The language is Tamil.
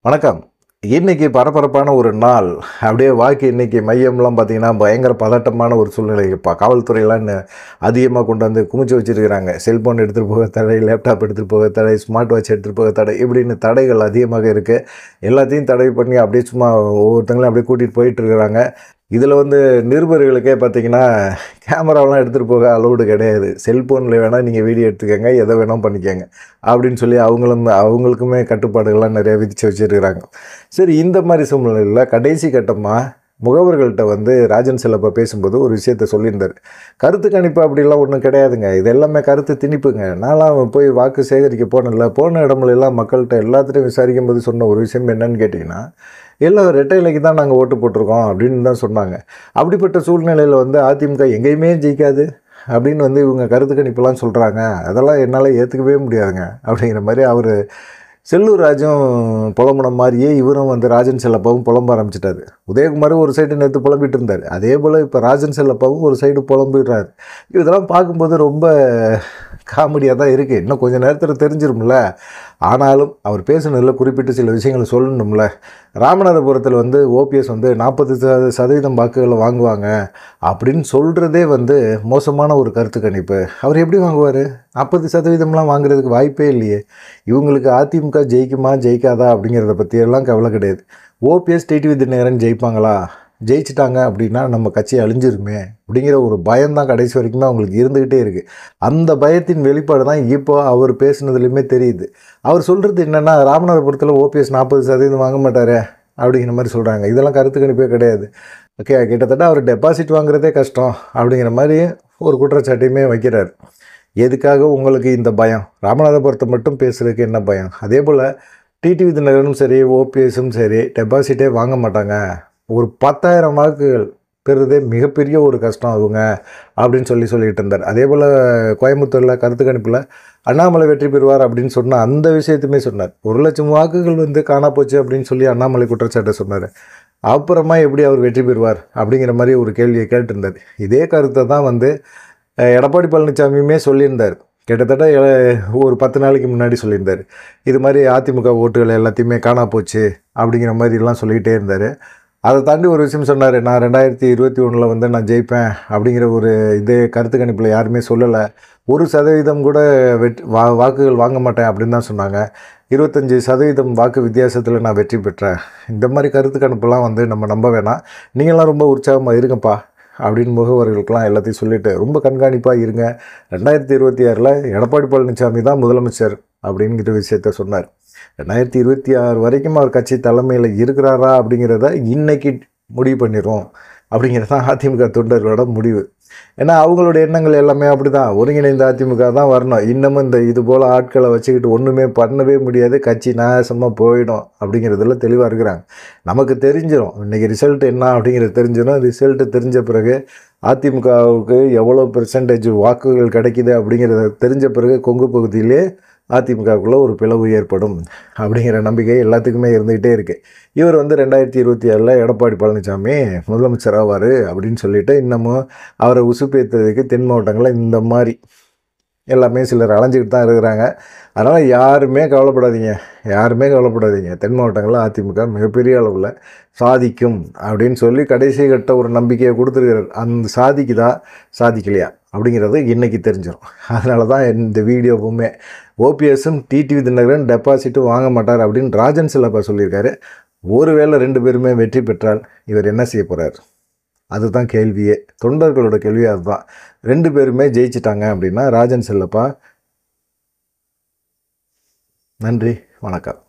வணக்கம். இன்னைக்கு பரபரப்பான ஒரு நாள். அப்படியே வாக்கு எண்ணிக்கை மையம்லாம் பார்த்தீங்கன்னா, பயங்கர பதட்டமான ஒரு சூழ்நிலை. காவல்துறைலாம் அதிகமா கொண்டு வந்து குமிச்சு வச்சிருக்கிறாங்க. செல்ஃபோன் எடுத்துட்டு போக தடை, லேப்டாப் எடுத்துட்டு போக தடை, ஸ்மார்ட் வாட்ச் எடுத்துட்டு போக தடை, இப்படின்னு தடைகள் அதிகமாக இருக்கு. எல்லாத்தையும் தடை பண்ணி அப்படியே சும்மா ஒவ்வொருத்தங்களையும் அப்படியே கூட்டிட்டு போயிட்டு இருக்கிறாங்க. இதில வந்து நிருபர்களுக்கே பார்த்தீங்கன்னா, கேமராவெலாம் எடுத்துட்டு போக அலோவ்டு கிடையாது. செல்ஃபோனில் வேணா நீங்க வீடியோ எடுத்துக்கங்க, எத வேணா பண்ணிக்கங்க. அப்படின்னு சொல்லி அவங்களுக்குமே கட்டுப்பாடுகள்லாம் நிறைய விதிச்சு வச்சிருக்கிறாங்க. சரி, இந்த மாரி சூழ்நிலையில கடைசி கட்டமா முகவர்கள்ட்ட வந்து ராஜன் செல்லப்பா பேசும்போது ஒரு விஷயத்த சொல்லியிருந்தாரு. கருத்து கணிப்பு அப்படிலாம் ஒண்ணும் கிடையாதுங்க. இது எல்லாமே கருத்து திணிப்புங்க. நான்லாம் போய் வாக்கு சேகரிக்க போனேன்ல, போன இடமெல்லாம் மக்கள்கிட்ட எல்லாத்துட்டையும் விசாரிக்கும்போது சொன்ன ஒரு விஷயம் என்னன்னு கேட்டீங்கன்னா, எல்லாம் ரெட்டை இலைக்கு தான் நாங்க ஓட்டு போட்டிருக்கோம் அப்படின்னு தான் சொன்னாங்க. அப்படிப்பட்ட சூழ்நிலையில வந்து அதிமுக எங்கேயுமே ஜெயிக்காது அப்படின்னு வந்து இவங்க கருத்து கணிப்புலாம் சொல்றாங்க. அதெல்லாம் என்னால ஏத்துக்கவே முடியாதுங்க. அப்படிங்கிற மாரி அவரு செல்லூர் ராஜும் புலம்புன மாதிரியே இவரும் வந்து ராஜன் செல்லப்பாவும் புலம்ப ஆரம்பிச்சிட்டாரு. உதயகுமாரும் ஒரு சைடு நேற்று புலம்பிட்டு இருந்தார். அதே போல் இப்போ ராஜன் செல்லப்பாவும் ஒரு சைடு புலம்பிடுறாரு. இதெல்லாம் பார்க்கும்போது ரொம்ப காமெடியாக தான் இருக்குது. இன்னும் கொஞ்சம் நேரத்தில் தெரிஞ்சிரும்ல. ஆனாலும் அவர் பேசுனதில் குறிப்பிட்டு சில விஷயங்களை சொல்லணும்ல. ராமநாதபுரத்தில் வந்து ஓபிஎஸ் வந்து 40% வாக்குகளை வாங்குவாங்க அப்படின்னு சொல்கிறதே வந்து மோசமான ஒரு கருத்து கணிப்பு. அவர் எப்படி வாங்குவார்? 40%லாம் வாங்குறதுக்கு வாய்ப்பே இல்லையே. இவங்களுக்கு அதிமுக ஜெயிக்குமா ஜெயிக்காதா அப்படிங்கிறத பற்றியெல்லாம் கவலை கிடையாது. ஓபிஎஸ் டிடிவி தினகரன் ஜெயிப்பாங்களா? ஜெயிச்சிட்டாங்க அப்படின்னா நம்ம கட்சி அழிஞ்சிருமே அப்படிங்கிற ஒரு பயம்தான் கடைசி வரைக்குமே அவங்களுக்கு இருந்துக்கிட்டே இருக்குது. அந்த பயத்தின் வெளிப்பாடு தான் இப்போ அவர் பேசுனதுலையுமே தெரியுது. அவர் சொல்கிறது என்னென்னா, ராமநாதபுரத்தில் ஓபிஎஸ் 40% வாங்க மாட்டார் அப்படிங்கிற மாதிரி சொல்கிறாங்க. இதெல்லாம் கருத்து கணிப்பே கிடையாது. ஓகே, கிட்டத்தட்ட அவர் டெபாசிட் வாங்குறதே கஷ்டம் அப்படிங்கிற மாதிரி ஒரு குற்றச்சாட்டையுமே வைக்கிறார். எதுக்காக உங்களுக்கு இந்த பயம்? ராமநாதபுரத்தை மட்டும் பேசுறதுக்கு என்ன பயம்? அதே போல் டிடிவி தினகரனும் சரி, ஓபிஎஸும் சரி டெபாசிட்டே வாங்க மாட்டாங்க. ஒரு 10,000 வாக்குகள் பெறுறதே மிகப்பெரிய ஒரு கஷ்டம் அவங்க அப்படின்னு சொல்லிட்டு இருந்தார். அதே போல் கோயம்புத்தூரில் கருத்து கணிப்பில் அண்ணாமலை வெற்றி பெறுவார் அப்படின்னு சொன்ன அந்த விஷயத்தையுமே சொன்னார். 1,00,000 வாக்குகள் வந்து காணா போச்சு அப்படின்னு சொல்லி அண்ணாமலை குற்றச்சாட்டை சொன்னார். அப்புறமா எப்படி அவர் வெற்றி பெறுவார் அப்படிங்கிற மாதிரி ஒரு கேள்வியை கேட்டிருந்தார். இதே கருத்தை தான் வந்து எடப்பாடி பழனிசாமியுமே சொல்லியிருந்தார். கிட்டத்தட்ட ஒரு 10 நாளைக்கு முன்னாடி சொல்லியிருந்தார். இது மாதிரி அதிமுக ஓட்டுகள் எல்லாத்தையுமே காணா போச்சு அப்படிங்கிற மாதிரிலாம் சொல்லிக்கிட்டே இருந்தார். அதை தாண்டி ஒரு விஷயம் சொன்னார். நான் 2021 வந்து நான் ஜெயிப்பேன் அப்படிங்கிற ஒரு இதே கருத்து கணிப்பில் யாருமே சொல்லலை. 1% கூட வாக்குகள் வாங்க மாட்டேன் அப்படின்னு தான் சொன்னாங்க. 25% வாக்கு வித்தியாசத்தில் நான் வெற்றி பெற்றேன். இந்த மாதிரி கருத்து கணிப்பெல்லாம் வந்து நம்ம நம்ப வேணாம். நீங்களாம் ரொம்ப உற்சாகமாக இருங்கப்பா அப்படின்னு முகவர்களுக்கெல்லாம் எல்லாத்தையும் சொல்லிவிட்டு ரொம்ப கண்காணிப்பாக இருங்க. 2026 எடப்பாடி பழனிசாமி தான் முதலமைச்சர் அப்படிங்கிற விஷயத்த சொன்னார். 2026 வரைக்கும் அவர் கட்சி தலைமையில் இருக்கிறாரா அப்படிங்கிறத இன்னைக்கு முடிவு பண்ணிடுவோம் அப்படிங்கிறது தான் அதிமுக தொண்டர்களோட முடிவு. ஏன்னா அவங்களோட எண்ணங்கள் எல்லாமே அப்படி தான். ஒருங்கிணைந்த அதிமுக தான் வரணும். இன்னமும் இது போல் ஆட்களை வச்சுக்கிட்டு ஒன்றுமே பண்ணவே முடியாது, கட்சி நாசமாக போயிடும் அப்படிங்கிறதுல தெளிவாக இருக்கிறாங்க. நமக்கு தெரிஞ்சிடும் இன்றைக்கி ரிசல்ட் என்ன அப்படிங்கிறது தெரிஞ்சிடும். ரிசல்ட்டு தெரிஞ்ச பிறகு அதிமுகவுக்கு எவ்வளோ பெர்சன்டேஜ் வாக்குகள் கிடைக்கிது அப்படிங்கிறத தெரிஞ்ச பிறகு கொங்கு பகுதியிலே அதிமுகவுக்குள்ளே ஒரு பிளவு ஏற்படும் அப்படிங்கிற நம்பிக்கை எல்லாத்துக்குமே இருந்துக்கிட்டே இருக்குது. இவர் வந்து 2027 எடப்பாடி பழனிசாமி முதலமைச்சர் ஆவார் அப்படின்னு சொல்லிட்டு இன்னமும் அவரை உசுப்பேற்றுறதுக்கு தென் மாவட்டங்களில் இந்த மாதிரி எல்லாமே சிலர் அலைஞ்சிக்கிட்டு தான் இருக்கிறாங்க. அதனால் யாருமே கவலைப்படாதீங்க. தென் மாவட்டங்களில் அதிமுக மிகப்பெரிய அளவில் சாதிக்கும் அப்படின்னு சொல்லி கடைசி கட்ட ஒரு நம்பிக்கையை கொடுத்துருக்கிறார். அந்த சாதிக்குதா சாதிக்கலையா அப்படிங்கிறது இன்றைக்கி தெரிஞ்சிடும். அதனால தான் இந்த வீடியோவுமே ஓபிஎஸும் டிடிவி தினகரன் டெபாசிட்டும் வாங்க மாட்டார் அப்படின்னு ராஜன் செல்லப்பா சொல்லியிருக்காரு. ஒருவேளை 2 பேருமே வெற்றி பெற்றால் இவர் என்ன செய்ய போகிறார்? அதுதான் கேள்வியே. தொண்டர்களோட கேள்வியே அதுதான். 2 பேருமே ஜெயிச்சிட்டாங்க அப்படின்னா ராஜன் செல்லப்பா. நன்றி, வணக்கம்.